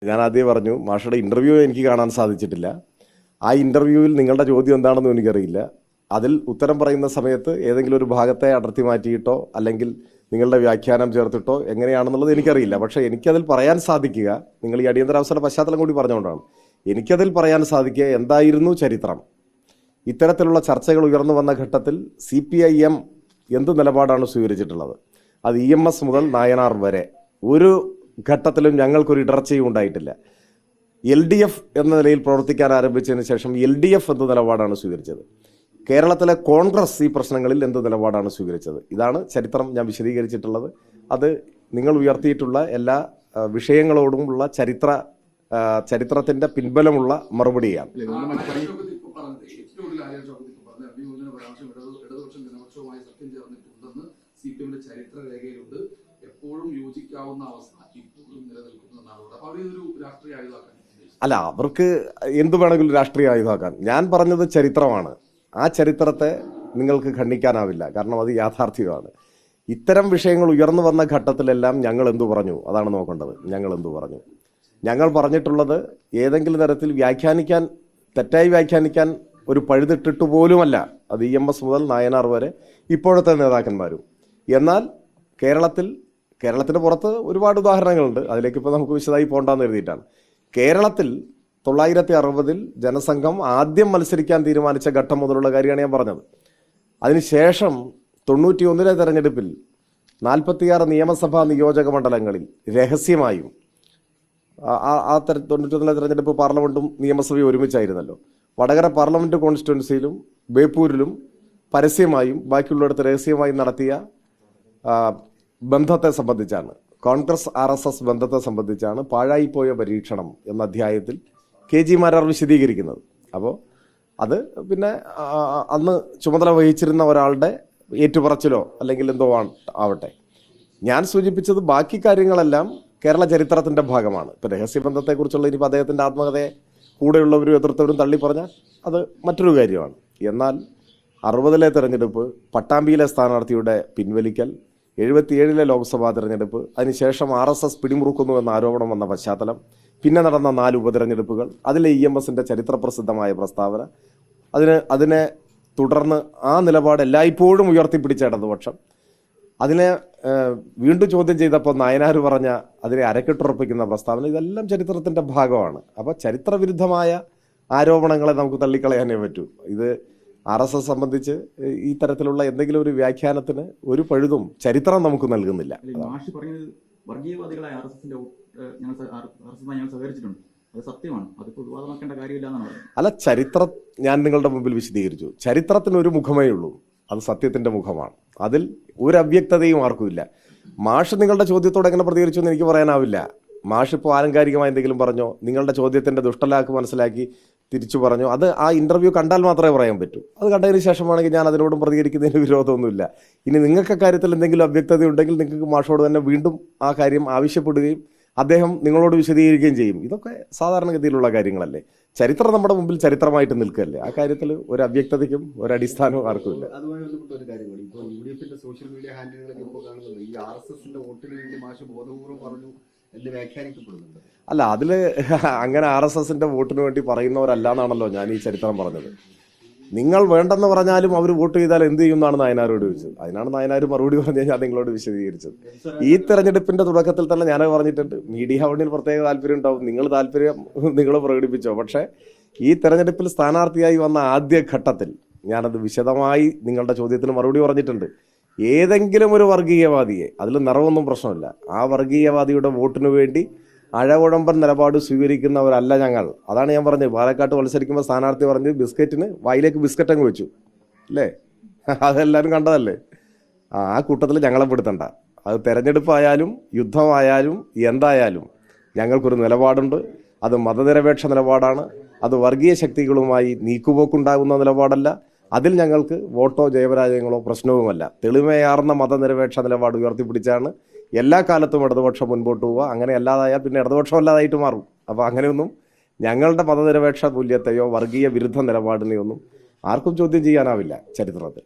ഞാൻ ആദ്യം പറഞ്ഞു മാഷയുടെ ഇന്റർവ്യൂ എനിക്ക് കാണാൻ സാധിച്ചിട്ടില്ല. ആ ഇന്റർവ്യൂവിൽ നിങ്ങളുടെ ചോദ്യം എന്താണെന്നും എനിക്കറിയില്ല. അതിൽ ഉത്തരം പറയുന്ന സമയത്ത് ഏതെങ്കിലും ഒരു ഭാഗത്തെ അടർത്തി മാറ്റിയിട്ടോ അല്ലെങ്കിൽ നിങ്ങളുടെ വ്യാഖ്യാനം ചേർത്തിട്ടോ എങ്ങനെയാണെന്നുള്ളത് എനിക്കറിയില്ല. പക്ഷേ എനിക്കതിൽ പറയാൻ സാധിക്കുക, നിങ്ങൾ ഈ അടിയന്തരാവസ്ഥയുടെ പശ്ചാത്തലം കൂടി പറഞ്ഞുകൊണ്ടാണ്, എനിക്കതിൽ പറയാൻ സാധിക്കുക എന്തായിരുന്നു ചരിത്രം. ഇത്തരത്തിലുള്ള ചർച്ചകൾ ഉയർന്നു വന്ന ഘട്ടത്തിൽ CPIM എന്ത് നിലപാടാണ് സ്വീകരിച്ചിട്ടുള്ളത്? അത് EMS മുതൽ നായനാർ വരെ ഒരു ഘട്ടത്തിലും ഞങ്ങൾക്കൊരു ഇടർച്ചയും ഉണ്ടായിട്ടില്ല. LDF എന്ന നിലയിൽ പ്രവർത്തിക്കാൻ ആരംഭിച്ചതിന് ശേഷം LDF എന്ത് നിലപാടാണ് സ്വീകരിച്ചത്? കേരളത്തിലെ കോൺഗ്രസ് ഈ പ്രശ്നങ്ങളിൽ എന്ത് നിലപാടാണ് സ്വീകരിച്ചത്? ഇതാണ് ചരിത്രം ഞാൻ വിശദീകരിച്ചിട്ടുള്ളത്. അത് നിങ്ങൾ ഉയർത്തിയിട്ടുള്ള എല്ലാ വിഷയങ്ങളോടുമുള്ള ചരിത്രത്തിന്റെ പിൻബലമുള്ള മറുപടിയാണ്. എപ്പോഴും യോജിക്കാവുന്ന അവസ്ഥ ഇപ്പോഴും നിലനിൽക്കുന്നതാണ്. അല്ല, അവർക്ക് എന്ത് വേണമെങ്കിലും രാഷ്ട്രീയ ആയുധമാക്കാൻ. ഞാൻ പറഞ്ഞത് ചരിത്രമാണ്. ആ ചരിത്രത്തെ നിങ്ങൾക്ക് ഖണ്ഡിക്കാനാവില്ല, കാരണം അത് യാഥാർത്ഥ്യമാണ്. ഇത്തരം വിഷയങ്ങൾ ഉയർന്നു വന്ന ഘട്ടത്തിലെല്ലാം ഞങ്ങൾ എന്തു പറഞ്ഞു അതാണ് നോക്കേണ്ടത്. ഞങ്ങൾ എന്തു പറഞ്ഞു? ഞങ്ങൾ പറഞ്ഞിട്ടുള്ളത് ഏതെങ്കിലും തരത്തിൽ തെറ്റായി വ്യാഖ്യാനിക്കാൻ ഒരു പഴുതിട്ടിട്ട് പോലുമല്ല. അത് EMS മുതൽ നായനാർ വരെ ഇപ്പോഴത്തെ നേതാക്കന്മാരും. എന്നാൽ കേരളത്തിന് പുറത്ത് ഒരുപാട് ഉദാഹരണങ്ങളുണ്ട്. അതിലേക്ക് ഇപ്പോൾ നമുക്ക് വിശദമായി പോകണ്ടെന്ന് എഴുതിയിട്ടാണ്. കേരളത്തിൽ 1960 ജനസംഘം ആദ്യം മത്സരിക്കാൻ തീരുമാനിച്ച ഘട്ടം മുതലുള്ള കാര്യമാണ് ഞാൻ പറഞ്ഞത്. അതിനുശേഷം 91 തെരഞ്ഞെടുപ്പിൽ 46 നിയമസഭാ നിയോജക മണ്ഡലങ്ങളിൽ രഹസ്യമായും 91 തെരഞ്ഞെടുപ്പ് പാർലമെന്റും നിയമസഭയും ഒരുമിച്ചായിരുന്നല്ലോ. വടകര പാർലമെന്റ് കോൺസ്റ്റിറ്റ്യുവൻസിയിലും ബേപ്പൂരിലും പരസ്യമായും ബാക്കിയുള്ളിടത്ത് രഹസ്യമായും നടത്തിയ ബന്ധത്തെ സംബന്ധിച്ചാണ്, കോൺഗ്രസ് RSS ബന്ധത്തെ സംബന്ധിച്ചാണ് പാഴായിപ്പോയ പരീക്ഷണം എന്ന അധ്യായത്തിൽ KG മാരാർ വിശദീകരിക്കുന്നത്. അപ്പോൾ അത് പിന്നെ അന്ന് ചുമതല വഹിച്ചിരുന്ന ഒരാളുടെ ഏറ്റുപറച്ചിലോ അല്ലെങ്കിൽ എന്തോ ആവട്ടെ. ഞാൻ സൂചിപ്പിച്ചത് ബാക്കി കാര്യങ്ങളെല്ലാം കേരള ചരിത്രത്തിൻ്റെ ഭാഗമാണ്. ഇപ്പോൾ രഹസ്യബന്ധത്തെക്കുറിച്ചുള്ള ഇനിയിപ്പോൾ അദ്ദേഹത്തിൻ്റെ ആത്മകഥയെ കൂടെയുള്ളവരും എതിർത്തവരും തള്ളിപ്പറഞ്ഞാൽ അത് മറ്റൊരു കാര്യമാണ്. എന്നാൽ 60 തെരഞ്ഞെടുപ്പ്, പട്ടാമ്പിയിലെ സ്ഥാനാർത്ഥിയുടെ പിൻവലിക്കൽ, 77 ലോക്സഭാ തെരഞ്ഞെടുപ്പ്, അതിനുശേഷം RSS പിടിമുറുക്കുന്നു എന്ന ആരോപണം വന്ന പശ്ചാത്തലം, പിന്നെ നടന്ന 4 ഉപതെരഞ്ഞെടുപ്പുകൾ, അതിലെ EMSന്റെ ചരിത്രപ്രസിദ്ധമായ പ്രസ്താവന, അതിനെ തുടർന്ന് ആ നിലപാട് എല്ലായ്പ്പോഴും ഉയർത്തിപ്പിടിച്ച ഇടതുപക്ഷം, അതിനെ വീണ്ടും ചോദ്യം ചെയ്തപ്പോൾ നായനാർ പറഞ്ഞ അതിനെ അരക്കിട്ടുറപ്പിക്കുന്ന പ്രസ്താവന, ഇതെല്ലാം ചരിത്രത്തിൻ്റെ ഭാഗമാണ്. അപ്പോൾ ചരിത്രവിരുദ്ധമായ ആരോപണങ്ങളെ നമുക്ക് തള്ളിക്കളയാനേ പറ്റൂ. ഇത് RSS സംബന്ധിച്ച് ഈ തരത്തിലുള്ള എന്തെങ്കിലും ഒരു വ്യാഖ്യാനത്തിന് ഒരു പഴുതും ചരിത്രം നമുക്ക് നൽകുന്നില്ല. വർഗീയവാദികളായ ഞങ്ങൾ സഹകരിച്ചിട്ടുണ്ട്, അത് സത്യമാണ്, അതിപ്പോൾ വിവാദമാക്കേണ്ട കാര്യമില്ല എന്നാണ് പറയുന്നത്. അല്ല, ചരിത്രം ഞാൻ നിങ്ങളുടെ മുമ്പിൽ വിശദീകരിച്ചു. ചരിത്രത്തിന് ഒരു മുഖമേ ഉള്ളൂ, അത് സത്യത്തിന്റെ മുഖമാണ്. അതിൽ ഒരു അവ്യക്തതയും ആർക്കുമില്ല. മാഷ് നിങ്ങളുടെ ചോദ്യത്തോട് എങ്ങനെ പ്രതികരിച്ചു എന്ന് എനിക്ക് പറയാനാവില്ല. മാഷ് ഇപ്പോൾ ആലങ്കാരികമായി എന്തെങ്കിലും പറഞ്ഞോ, നിങ്ങളുടെ ചോദ്യത്തിന്റെ ദുഷ്ടലാക്ക് മനസ്സിലാക്കി തിരിച്ചു പറഞ്ഞോ, അത് ആ ഇന്റർവ്യൂ കണ്ടാൽ മാത്രമേ പറയാൻ പറ്റൂ. അത് കണ്ടതിന് ശേഷമാണെങ്കിൽ ഞാൻ അതിനോടും പ്രതികരിക്കുന്നതിന് വിരോധമൊന്നുമില്ല. ഇനി നിങ്ങൾക്ക് കാര്യത്തിൽ എന്തെങ്കിലും അവ്യക്തത ഉണ്ടെങ്കിൽ നിങ്ങൾക്ക് മാഷോട് തന്നെ വീണ്ടും ആ കാര്യം ആവശ്യപ്പെടുകയും അദ്ദേഹം നിങ്ങളോട് വിശദീകരിക്കുകയും ചെയ്യും. ഇതൊക്കെ സാധാരണഗതിയിലുള്ള കാര്യങ്ങളല്ലേ. ചരിത്രം നമ്മുടെ മുമ്പിൽ ചരിത്രമായിട്ട് നിൽക്കുകയല്ലേ. ആ കാര്യത്തിൽ ഒരു അവ്യക്തതയ്ക്കും ഒരു അടിസ്ഥാനവും ആർക്കുമില്ല. അതുമായി ബന്ധപ്പെട്ട ഒരു കാര്യമാണ് ഇപ്പോൾ UDFന്റെ സോഷ്യൽ മീഡിയ ഹാൻഡിലുകളൊക്കെ ഇപ്പോൾ കാണുന്നത് ഈ RSSന്റെ വോട്ടിന് വേണ്ടി മാഷ് ബോധപൂർവ്വം പറഞ്ഞു എന്ന് വ്യാഖ്യാനിക്കപ്പെടുന്നുണ്ട്. അല്ല, അതിൽ അങ്ങനെ RSSന്റെ വോട്ടിന് വേണ്ടി പറയുന്നവരല്ല എന്നാണല്ലോ ഞാൻ ഈ ചരിത്രം പറഞ്ഞത്. നിങ്ങൾ വേണ്ടെന്ന് പറഞ്ഞാലും അവർ വോട്ട് ചെയ്താൽ എന്ത് ചെയ്യുമെന്നാണ് നായനാരോട് ചോദിച്ചത്. അതിനാണ് നായനാർ മറുപടി പറഞ്ഞ് ഞാൻ നിങ്ങളോട് വിശദീകരിച്ചത്. ഈ തെരഞ്ഞെടുപ്പിന്റെ തുടക്കത്തിൽ തന്നെ ഞാൻ പറഞ്ഞിട്ടുണ്ട്, മീഡിയ ഹൗണ്ടിൽ പ്രത്യേക താല്പര്യം ഉണ്ടാവും, നിങ്ങൾ പ്രകടിപ്പിച്ചോ. പക്ഷേ ഈ തെരഞ്ഞെടുപ്പിൽ സ്ഥാനാർത്ഥിയായി വന്ന ആദ്യ ഘട്ടത്തിൽ ഞാനത് വിശദമായി നിങ്ങളുടെ ചോദ്യത്തിന് മറുപടി പറഞ്ഞിട്ടുണ്ട്. ഏതെങ്കിലും ഒരു വർഗീയവാദിയെ, അതിൽ നിറവൊന്നും പ്രശ്നമില്ല, ആ വർഗീയവാദിയുടെ വോട്ടിനു വേണ്ടി അഴകുഴമ്പൻ നിലപാട് സ്വീകരിക്കുന്നവരല്ല ഞങ്ങൾ. അതാണ് ഞാൻ പറഞ്ഞത്. പാലക്കാട്ട് മത്സരിക്കുമ്പോൾ സ്ഥാനാർത്ഥി പറഞ്ഞ് ബിസ്ക്കറ്റിന് വായിലേക്ക് ബിസ്ക്കറ്റ് അങ്ങ് വെച്ചു അല്ലേ, അതെല്ലാവരും കണ്ടതല്ലേ. ആ കൂട്ടത്തിൽ ഞങ്ങളെ പെടുത്തണ്ട. അത് തെരഞ്ഞെടുപ്പായാലും യുദ്ധമായാലും എന്തായാലും ഞങ്ങൾക്കൊരു നിലപാടുണ്ട്. അത് മതനിരപേക്ഷ നിലപാടാണ്. അത് വർഗീയ ശക്തികളുമായി നീക്കുപോക്കുണ്ടാകുന്ന നിലപാടല്ല. അതിൽ ഞങ്ങൾക്ക് വോട്ടോ ജയപരാജയങ്ങളോ പ്രശ്നവുമല്ല. തെളിമയാർന്ന മതനിരപേക്ഷ നിലപാട് ഉയർത്തിപ്പിടിച്ചാണ് എല്ലാ കാലത്തും ഇടതുപക്ഷം മുൻപോട്ട് പോവുക. അങ്ങനെ അല്ലാതായാൽ പിന്നെ ഇടതുപക്ഷം അല്ലാതായിട്ട് മാറും. അപ്പോൾ അങ്ങനെയൊന്നും ഞങ്ങളുടെ മതനിരപേക്ഷ മൂല്യത്തെയോ വർഗീയ വിരുദ്ധ നിലപാടിനെയൊന്നും ആർക്കും ചോദ്യം ചെയ്യാനാവില്ല ചരിത്രത്തിൽ.